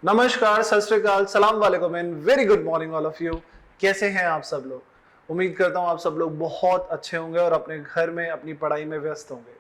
नमस्कार, सत श्री अकाल, सलाम वालेकुम and very good morning all of you. कैसे हैं आप सब लोग? उम्मीद करता हूं आप सब लोग बहुत अच्छे होंगे और अपने घर में अपनी पढ़ाई में व्यस्त होंगे।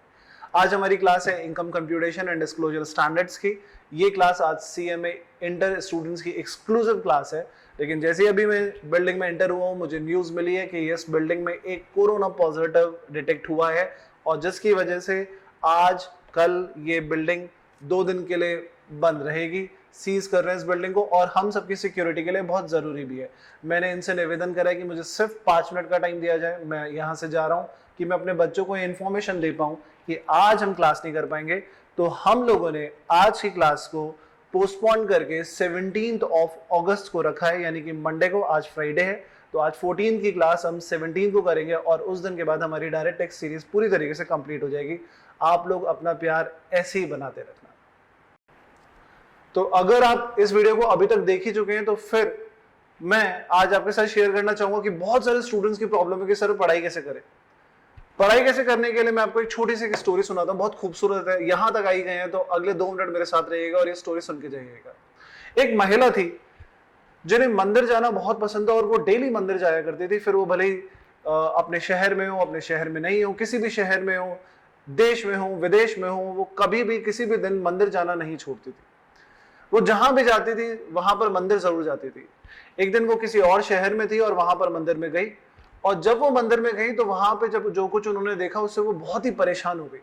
आज हमारी क्लास है income computation and disclosure standards की। ये क्लास आज सीएमए इंटर स्टूडेंट्स की एक्सक्लूसिव क्लास है। लेकिन जैसे अभी मैं बिल्डिंग में एंटर हुआ हूं, मुझे न्यूज मिली है कि इस बिल्डिंग में एक कोरोना पॉजिटिव डिटेक्ट हुआ है और जिसकी वजह से आज कल ये बिल्डिंग 2 दिन के लिए बंद रहेगी। सीज कर रहे हैं इस बिल्डिंग को और हम सबकी सिक्योरिटी के लिए बहुत जरूरी भी है। मैंने इनसे निवेदन करा है कि मुझे सिर्फ 5 मिनट का टाइम दिया जाए। मैं यहाँ से जा रहा हूँ कि मैं अपने बच्चों को इन्फॉर्मेशन दे पाऊँ कि आज हम क्लास नहीं कर पाएंगे। तो हम लोगों ने आज की क्लास को पोस्टपोन करके 17 अगस्त को रखा है, यानी कि मंडे को। आज फ्राइडे है तो आज 14 की क्लास हम 17 को करेंगे और उस दिन के बाद हमारी डायरेक्ट टेक्स्ट सीरीज पूरी तरीके से कंप्लीट हो जाएगी। आप लोग अपना प्यार ऐसे ही बनाते रखना। तो अगर आप इस वीडियो को अभी तक देख ही चुके हैं तो फिर मैं आज आपके साथ शेयर करना चाहूंगा कि बहुत सारे स्टूडेंट्स की प्रॉब्लम है कि सर पढ़ाई कैसे करें। पढ़ाई कैसे करने के लिए मैं आपको एक छोटी सी स्टोरी सुनाता हूं, बहुत खूबसूरत है। यहां तक आई गए हैं तो अगले 2 मिनट मेरे साथ रहिएगा और ये स्टोरी सुन के जाइएगा। एक महिला थी जिन्हें मंदिर जाना बहुत पसंद था और वो डेली मंदिर जाया करती थी। फिर वो भले ही अपने शहर में हो, अपने शहर में नहीं हो, किसी भी शहर में हो, देश में हो, विदेश में हो, वो कभी भी किसी भी दिन मंदिर जाना नहीं छोड़ती थी। वो जहां भी जाती थी वहां पर मंदिर जरूर जाती थी। एक दिन वो किसी और शहर में थी और वहां पर मंदिर में गई और जब वो मंदिर में गई तो वहां पे जब जो कुछ उन्होंने देखा उससे वो बहुत ही परेशान हो गई।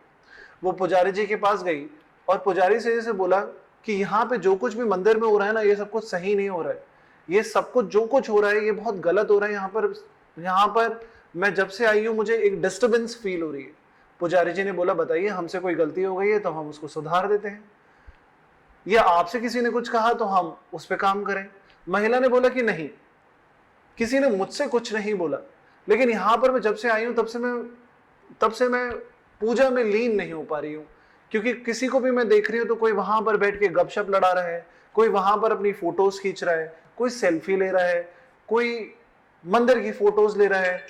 वो पुजारी जी के पास गई और पुजारी से जैसे बोला कि यहाँ पे जो कुछ भी मंदिर में हो रहा है ना, ये सब कुछ सही नहीं हो रहा है। ये सब कुछ जो कुछ हो रहा है ये बहुत गलत हो रहा है। यहाँ पर मैं जब से आई हूँ मुझे एक डिस्टर्बेंस फील हो रही है। पुजारी जी ने बोला, बताइए हमसे कोई गलती हो गई है तो हम उसको सुधार देते हैं, या आपसे किसी ने कुछ कहा तो हम उस पर काम करें। महिला ने बोला कि नहीं, किसी ने मुझसे कुछ नहीं बोला, लेकिन यहां पर मैं जब से आई हूं तब से मैं पूजा में लीन नहीं हो पा रही हूं। क्योंकि किसी को भी मैं देख रही हूं तो कोई वहां पर बैठ के गपशप लड़ा रहा है, कोई वहां पर अपनी फोटोज खींच रहा है, कोई सेल्फी ले रहा है, कोई मंदिर की फोटोज ले रहा है,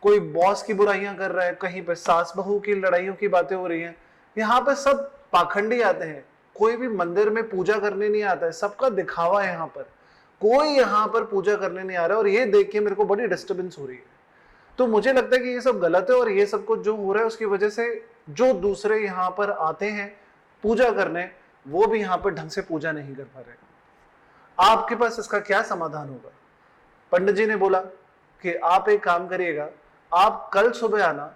कोई बॉस की बुराइयां कर रहा है, कहीं पर सास बहू की लड़ाइयों की बातें हो रही हैं। यहाँ पर सब पाखंडी आते हैं, कोई भी मंदिर में पूजा करने नहीं आता है, सबका दिखावा है। यहाँ पर कोई यहाँ पर पूजा करने नहीं आ रहा है और ये देख के मेरे को बड़ी डिस्टर्बेंस हो रही है। तो मुझे लगता है कि ये सब गलत है और ये सब कुछ जो हो रहा है उसकी वजह से जो दूसरे यहाँ पर आते हैं पूजा करने, वो भी यहाँ पर ढंग से पूजा नहीं कर पा रहे। आपके पास इसका क्या समाधान होगा? पंडित जी ने बोला कि आप एक काम करिएगा, आप कल सुबह आना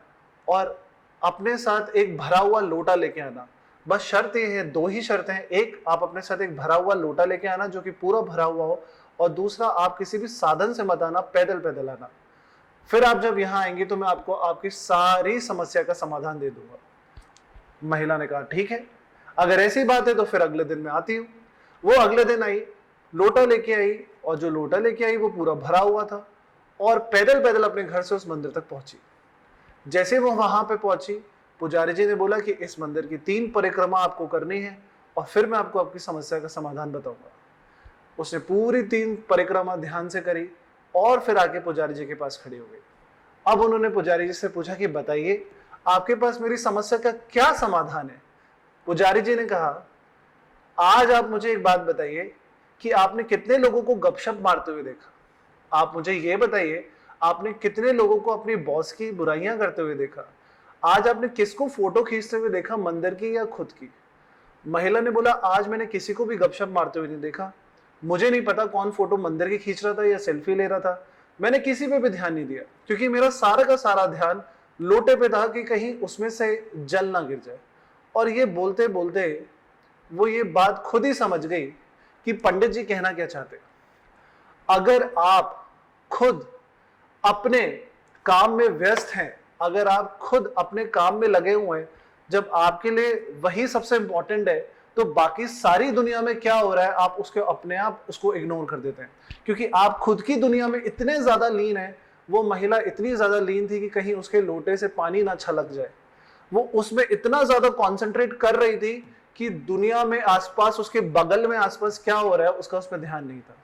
और अपने साथ एक भरा हुआ लोटा लेके आना। बस शर्त ये है, 2 ही शर्तें हैं। एक, आप अपने साथ एक भरा हुआ लोटा लेके आना जो कि पूरा भरा हुआ हो, और दूसरा, आप किसी भी साधन से मत आना, पैदल पैदल आना। फिर आप जब यहाँ आएंगे तो मैं आपको आपकी सारी समस्या का समाधान दे दूंगा। महिला ने कहा ठीक है, अगर ऐसी बात है तो फिर अगले दिन मैं आती हूँ। वो अगले दिन आई, लोटा लेके आई और जो लोटा लेके आई वो पूरा भरा हुआ था और पैदल पैदल अपने घर से उस मंदिर तक पहुंची। जैसे वो वहां पे पहुंची, पुजारी जी ने बोला कि इस मंदिर की 3 परिक्रमा आपको करनी है और फिर मैं आपको आपकी समस्या का समाधान बताऊंगा। उसने पूरी 3 परिक्रमा ध्यान से करी और फिर आके पुजारी जी के पास खड़ी हो गई। अब उन्होंने पुजारी जी से पूछा कि बताइए आपके पास मेरी समस्या का क्या समाधान है? पुजारी जी ने कहा, आज आप मुझे एक बात बताइए कि आपने कितने लोगों को गपशप मारते हुए देखा? आप मुझे ये बताइए, आपने कितने लोगों को अपनी बॉस की बुराइयां करते हुए देखा? आज आपने किसको फोटो खींचते हुए देखा, मंदिर की या खुद की? महिला ने बोला, आज मैंने किसी को भी गपशप मारते हुए नहीं देखा। मुझे नहीं पता कौन फोटो मंदिर की खींच रहा था या सेल्फी ले रहा था। मैंने किसी पे भी ध्यान नहीं दिया क्योंकि मेरा सारा का सारा ध्यान लोटे पे था कि कहीं उसमें से जल ना गिर जाए। और ये बोलते बोलते वो ये बात खुद ही समझ गई कि पंडित जी कहना क्या चाहते। अगर आप खुद अपने काम में व्यस्त हैं, अगर आप खुद अपने काम में लगे हुए हैं, जब आपके लिए वही सबसे इंपॉर्टेंट है, तो बाकी सारी दुनिया में क्या हो रहा है आप उसके अपने आप उसको इग्नोर कर देते हैं क्योंकि आप खुद की दुनिया में इतने ज्यादा लीन है। वो महिला इतनी ज्यादा लीन थी कि कहीं उसके लोटे से पानी ना छलक जाए। वो उसमें इतना ज्यादा कॉन्सेंट्रेट कर रही थी कि दुनिया में आसपास, उसके बगल में आसपास क्या हो रहा है उसका उस पर ध्यान नहीं था।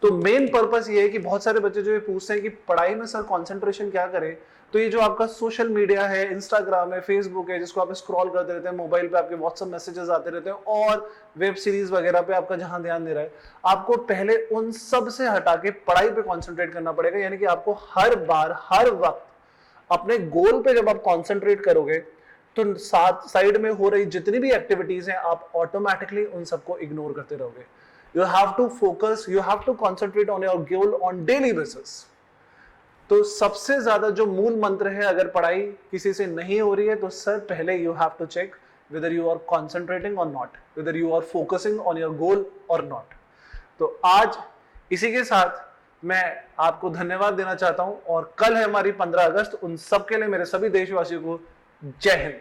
तो मेन पर्पस ये है कि बहुत सारे बच्चे जो ये पूछते हैं कि पढ़ाई में सर कंसंट्रेशन क्या करें, तो ये जो आपका सोशल मीडिया है, इंस्टाग्राम है, फेसबुक है, जिसको आप स्क्रॉल करते रहते हैं, मोबाइल पे आपके व्हाट्सएप मैसेजेस आते रहते हैं और वेब सीरीज वगैरह पे आपका जहां ध्यान दे रहा है, आपको पहले उन सब से हटा के पढ़ाई पे कॉन्सेंट्रेट करना पड़ेगा। यानी कि आपको हर बार हर वक्त अपने गोल पे जब आप कॉन्सेंट्रेट करोगे तो साथ साइड में हो रही जितनी भी एक्टिविटीज हैं आप ऑटोमेटिकली उन सबको इग्नोर करते रहोगे। You have to focus, you have to concentrate on your goal on daily basis. तो सबसे ज्यादा जो मूल मंत्र है, अगर पढ़ाई किसी से नहीं हो रही है तो सर पहले you have to check whether you are concentrating or not, whether you are focusing on your goal or not। तो आज इसी के साथ मैं आपको धन्यवाद देना चाहता हूं और कल है हमारी 15 अगस्त। उन सबके लिए, मेरे सभी देशवासियों को जय हिंद।